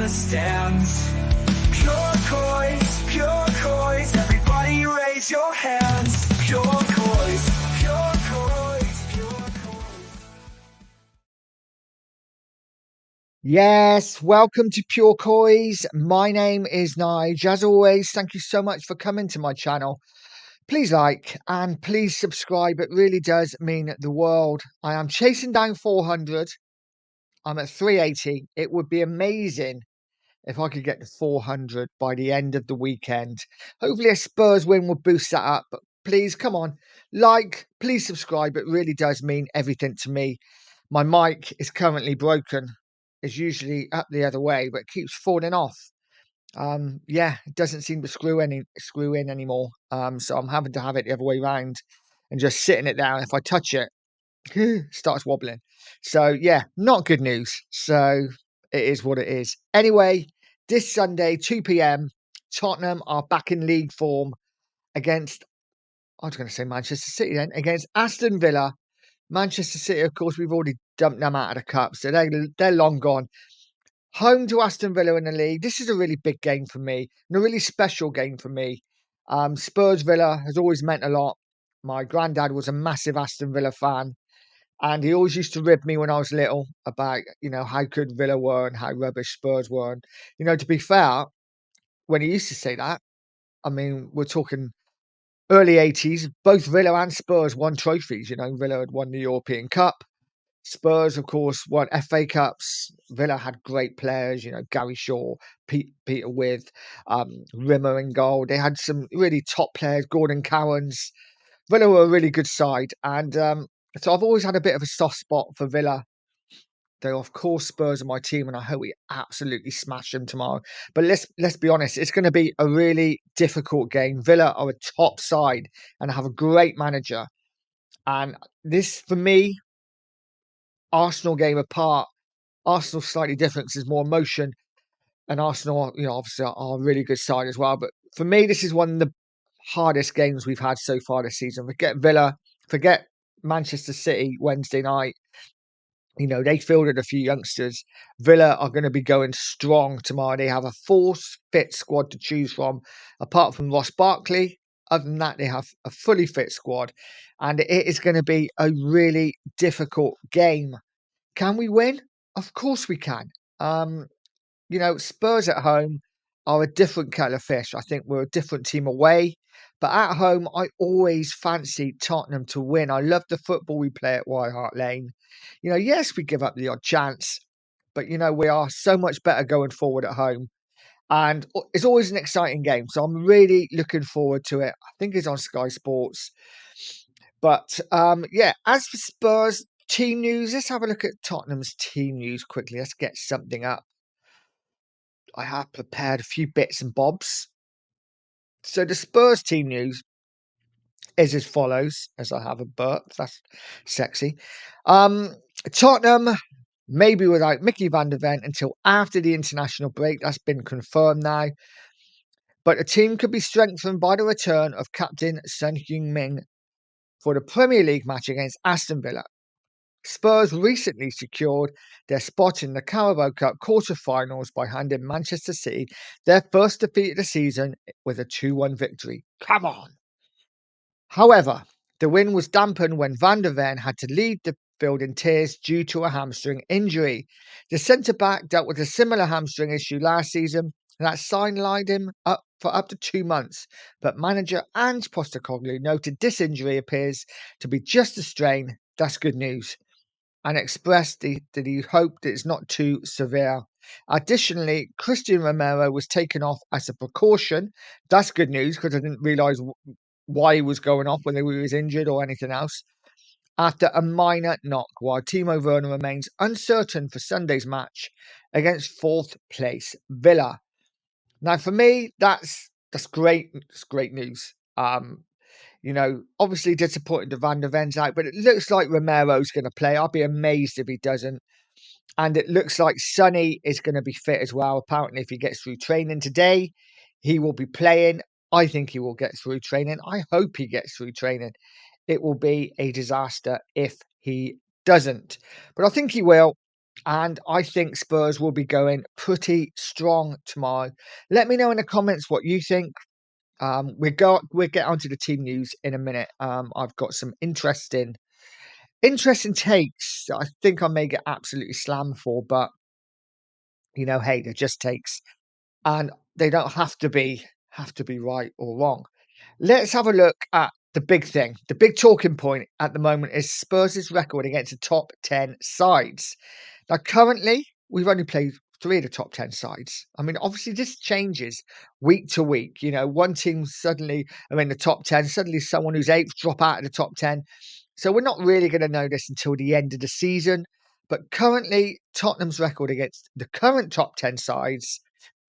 the stands. Pure coys, everybody raise your hands. Pure coys, pure coys, pure coys. Yes, welcome to Pure Coys. My name is Nige. As always, thank you so much for coming to my channel. Please like and please subscribe. It really does mean the world. I am chasing down 400. I'm at 380. It would be amazing if I could get to 400 by the end of the weekend. Hopefully a Spurs win will boost that up. But please, come on, like, please subscribe. It really does mean everything to me. My mic is currently broken. It's usually up the other way, but it keeps falling off. Yeah, it doesn't seem to screw in anymore. So I'm having to have it the other way around and just sitting it down. If I touch it, starts wobbling. So yeah, not good news. So it is what it is. Anyway, this Sunday, 2 p.m, Tottenham are back in league form against, I was going to say Manchester City then, against Aston Villa. Manchester City, of course, we've already dumped them out of the cup, so they're long gone. Home to Aston Villa in the league. This is a really big game for me, and a really special game for me. Spurs Villa has always meant a lot. My granddad was a massive Aston Villa fan, and he always used to rib me when I was little about, how good Villa were and how rubbish Spurs were. And, to be fair, when he used to say that, I mean, we're talking early 80s, both Villa and Spurs won trophies. Villa had won the European Cup. Spurs, of course, won FA Cups. Villa had great players, Gary Shaw, Peter With, Rimmer in goal. They had some really top players, Gordon Cowans. Villa were a really good side. And so I've always had a bit of a soft spot for Villa. Though, of course, Spurs are my team, and I hope we absolutely smash them tomorrow. But let's be honest, it's going to be a really difficult game. Villa are a top side and have a great manager. And this, for me, Arsenal game apart, Arsenal's slightly different. There's more emotion, and Arsenal, obviously are a really good side as well. But for me, this is one of the hardest games we've had so far this season. Forget Villa, forget Manchester City Wednesday night. They fielded a few youngsters. Villa are going to be going strong tomorrow. They have a full fit squad to choose from, apart from Ross Barkley. Other than that, they have a fully fit squad, and it is going to be a really difficult game. Can we win? Of course we can. Spurs at home are a different kettle of fish. I think we're a different team away. But at home, I always fancy Tottenham to win. I love the football we play at White Hart Lane. Yes, we give up the odd chance, but we are so much better going forward at home. And it's always an exciting game. So I'm really looking forward to it. I think it's on Sky Sports. But yeah, as for Spurs team news, let's have a look at Tottenham's team news quickly. Let's get something up. I have prepared a few bits and bobs. So the Spurs team news is as follows, as I have a burp. That's sexy. Tottenham maybe without Mickey van der Ven until after the international break. That's been confirmed now. But the team could be strengthened by the return of captain Son Heung-min for the Premier League match against Aston Villa. Spurs recently secured their spot in the Carabao Cup quarter-finals by handing Manchester City their first defeat of the season with a 2-1 victory. Come on! However, the win was dampened when Van der Ven had to leave the field in tears due to a hamstring injury. The centre-back dealt with a similar hamstring issue last season, and that sidelined him up for up to 2 months. But manager Ange Postecoglou noted this injury appears to be just a strain. That's good news, and expressed that he hoped that it's not too severe. Additionally, Christian Romero was taken off as a precaution. That's good news because I didn't realise why he was going off, whether he was injured or anything else, after a minor knock, while Timo Werner remains uncertain for Sunday's match against fourth place Villa. Now, for me, that's great. It's great news. Obviously disappointed the Van der Ven's out, but it looks like Romero's going to play. I'll be amazed if he doesn't. And it looks like Sonny is going to be fit as well. Apparently, if he gets through training today, he will be playing. I think he will get through training. I hope he gets through training. It will be a disaster if he doesn't. But I think he will. And I think Spurs will be going pretty strong tomorrow. Let me know in the comments what you think. We'll get onto the team news in a minute. I've got some interesting takes that I think I may get absolutely slammed for, but hey, they're just takes, and they don't have to be right or wrong. Let's have a look at the big thing. The big talking point at the moment is Spurs' record against the top 10 sides. Now, currently, we've only played three of the top 10 sides. I mean, obviously, this changes week to week. One team suddenly are in the top 10, suddenly someone who's eighth drop out of the top 10. So we're not really going to know this until the end of the season. But currently, Tottenham's record against the current top 10 sides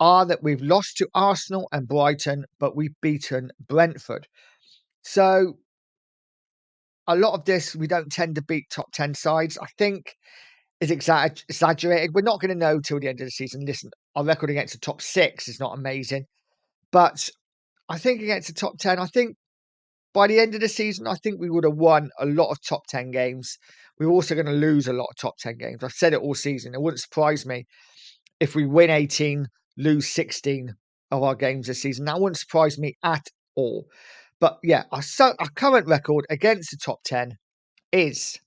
are that we've lost to Arsenal and Brighton, but we've beaten Brentford. So a lot of this, we don't tend to beat top 10 sides. I think is exaggerated. We're not going to know till the end of the season. Listen, our record against the top six is not amazing, but I think against the top 10, I think by the end of the season, I think we would have won a lot of top 10 games. We're also going to lose a lot of top 10 games. I've said it all season. It wouldn't surprise me if we win 18, lose 16 of our games this season. That wouldn't surprise me at all. But yeah, our current record against the top 10 is,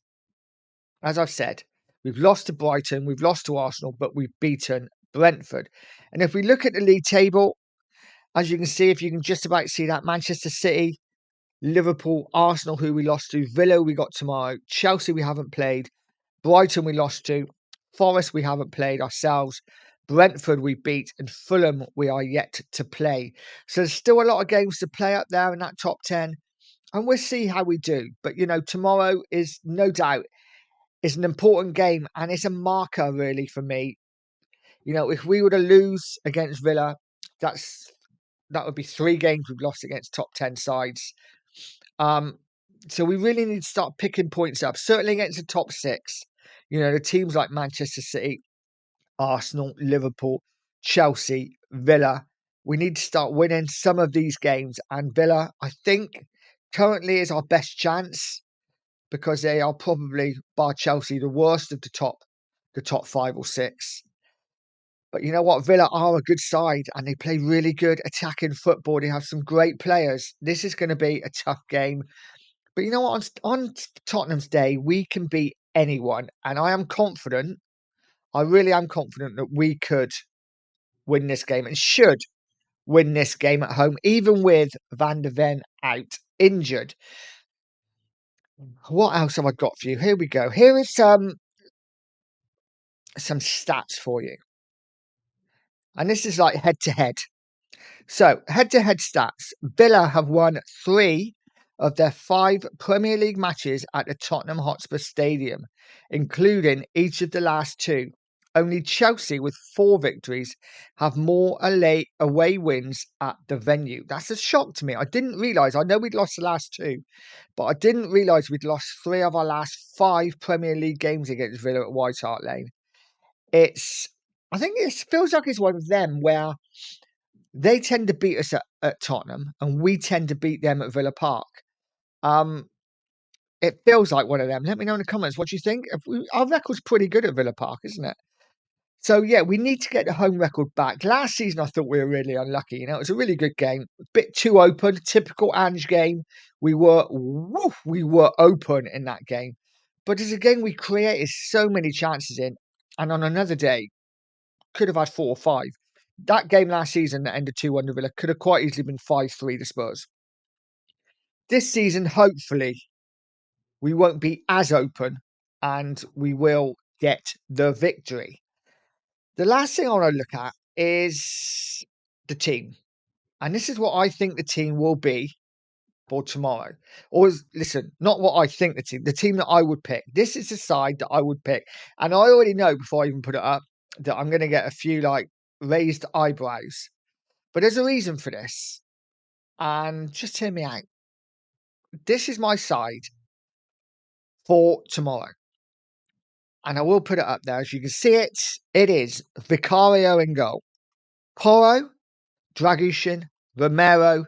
as I've said, we've lost to Brighton, we've lost to Arsenal, but we've beaten Brentford. And if we look at the league table, as you can see, if you can just about see that, Manchester City, Liverpool, Arsenal, who we lost to, Villa we got tomorrow, Chelsea we haven't played, Brighton we lost to, Forest we haven't played ourselves, Brentford we beat, and Fulham we are yet to play. So there's still a lot of games to play up there in that top 10, and we'll see how we do. But, tomorrow is no doubt is an important game, and it's a marker really for me. If we were to lose against Villa, that would be 3 games we've lost against top 10 sides. So we really need to start picking points up, certainly against the top 6. The teams like Manchester City, Arsenal, Liverpool, Chelsea, Villa. We need to start winning some of these games, and Villa, I think, currently is our best chance, because they are probably, bar Chelsea, the worst of the top 5 or 6. But you know what? Villa are a good side, and they play really good attacking football. They have some great players. This is going to be a tough game. But you know what? On Tottenham's day, we can beat anyone. And I am confident, I really am confident that we could win this game and should win this game at home, even with Van der Ven out injured. What else have I got for you? Here we go. Here is some stats for you. And this is like head to head. So, head to head stats. Villa have won 3 of their 5 Premier League matches at the Tottenham Hotspur Stadium, including each of the last 2. Only Chelsea, with 4 victories, have more away wins at the venue. That's a shock to me. I didn't realise. I know we'd lost the last 2, but I didn't realise we'd lost 3 of our last 5 Premier League games against Villa at White Hart Lane. I think it feels like it's one of them where they tend to beat us at Tottenham, and we tend to beat them at Villa Park. It feels like one of them. Let me know in the comments what you think. Our record's pretty good at Villa Park, isn't it? So yeah, we need to get the home record back. Last season, I thought we were really unlucky. It was a really good game, a bit too open. Typical Ange game. We were open in that game, but as a game we created so many chances in, and on another day could have had 4 or 5. That game last season that ended 2-1 to Villa could have quite easily been 5-3 to Spurs. This season, hopefully, we won't be as open and we will get the victory. The last thing I want to look at is the team. And this is what I think the team will be for tomorrow. Listen, not what I think the team that I would pick. This is the side that I would pick. And I already know before I even put it up that I'm going to get a few raised eyebrows. But there's a reason for this. And just hear me out. This is my side for tomorrow. And I will put it up there. As you can see it, it is Vicario in goal. Porro, Dragushin, Romero,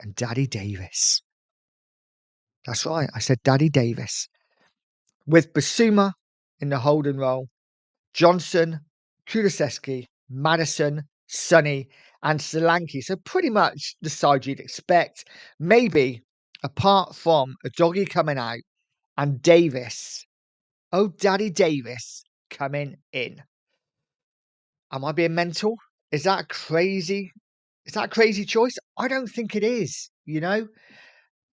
and Daddy Davis. That's right. I said Daddy Davis. With Basuma, in the holding role. Johnson, Kulusevski, Madison, Sonny, and Solanke. So pretty much the side you'd expect. Maybe apart from a doggy coming out and Davis. Oh, Daddy Davis coming in. Am I being mental? Is that crazy? Is that a crazy choice? I don't think it is, you know?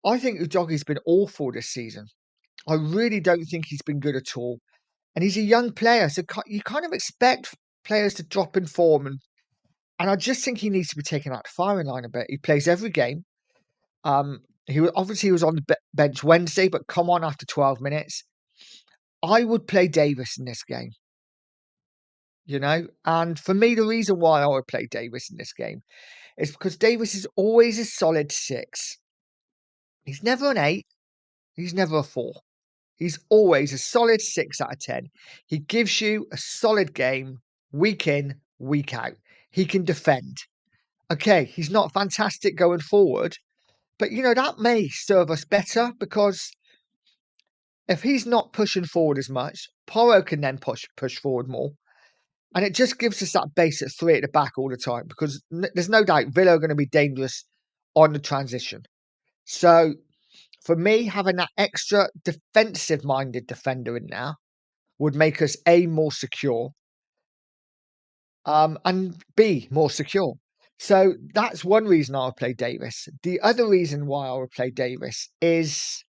I think Udogi's been awful this season. I really don't think he's been good at all. And he's a young player, so you kind of expect players to drop in form. And I just think he needs to be taken out the firing line a bit. He plays every game. He was on the bench Wednesday, but come on after 12 minutes. I would play Davis in this game, you know? And for me, the reason why I would play Davis in this game is because Davis is always a solid 6. He's never an 8. He's never a 4. He's always a solid 6 out of 10. He gives you a solid game week in, week out. He can defend. Okay, he's not fantastic going forward, but you know, that may serve us better because if he's not pushing forward as much, Porro can then push forward more. And it just gives us that base at 3 at the back all the time because there's no doubt Villa are going to be dangerous on the transition. So for me, having that extra defensive-minded defender in there would make us A, more secure, and B, more secure. So that's one reason I would play Davis. The other reason why I would play Davis is,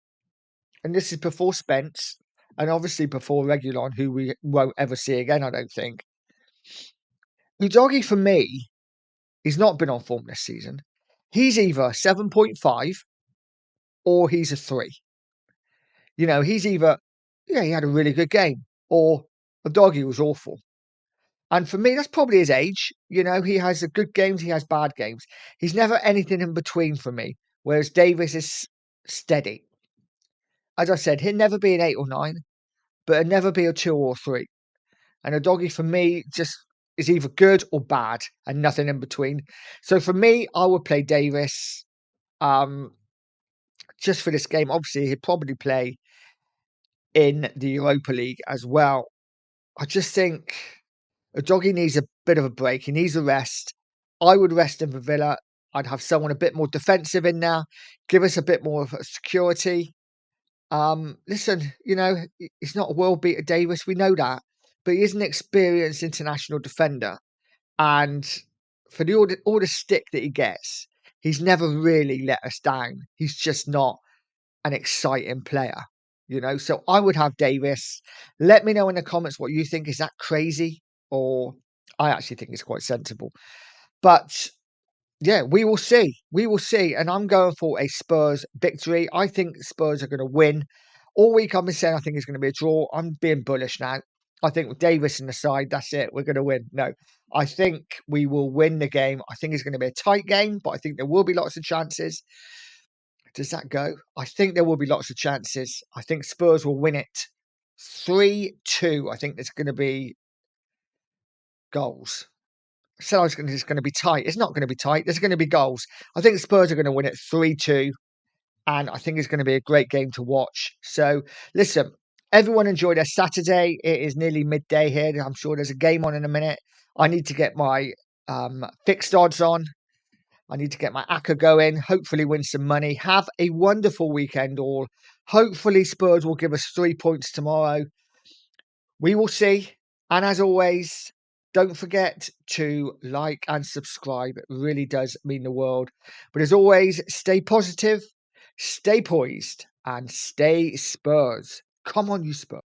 and this is before Spence, and obviously before Regulon, who we won't ever see again, I don't think. Udogi, for me, he's not been on form this season. He's either 7.5 or he's a 3. You know, he's either, yeah, he had a really good game, or Udogi was awful. And for me, that's probably his age. You know, he has good games, he has bad games. He's never anything in between for me, whereas Davis is steady. As I said, he'll never be an 8 or 9, but he'll never be a 2 or 3. And Udogi, for me, just is either good or bad and nothing in between. So for me, I would play Davis just for this game. Obviously, he'd probably play in the Europa League as well. I just think Udogi needs a bit of a break. He needs a rest. I would rest him for Villa. I'd have someone a bit more defensive in there, give us a bit more of a security. Listen, you know, he's not a world beater, Davis. We know that, but he is an experienced international defender, and for all the stick that he gets, he's never really let us down. He's just not an exciting player, you know. So I would have Davis. Let me know in the comments what you think. Is that crazy? Or I actually think it's quite sensible. But yeah, we will see. We will see. And I'm going for a Spurs victory. I think Spurs are going to win. All week I've been saying I think it's going to be a draw. I'm being bullish now. I think with Davis in the side, that's it. We're going to win. No, I think we will win the game. I think it's going to be a tight game, but I think there will be lots of chances. Does that go? I think there will be lots of chances. I think Spurs will win it 3-2. I think there's going to be goals. I said it's going to be tight. It's not going to be tight. There's going to be goals. I think Spurs are going to win it 3-2. And I think it's going to be a great game to watch. So, listen, everyone enjoy their Saturday. It is nearly midday here. I'm sure there's a game on in a minute. I need to get my fixed odds on. I need to get my ACCA going, hopefully win some money. Have a wonderful weekend all. Hopefully Spurs will give us 3 points tomorrow. We will see. And as always, don't forget to like and subscribe. It really does mean the world. But as always, stay positive, stay poised, and stay Spurs. Come on, you Spurs.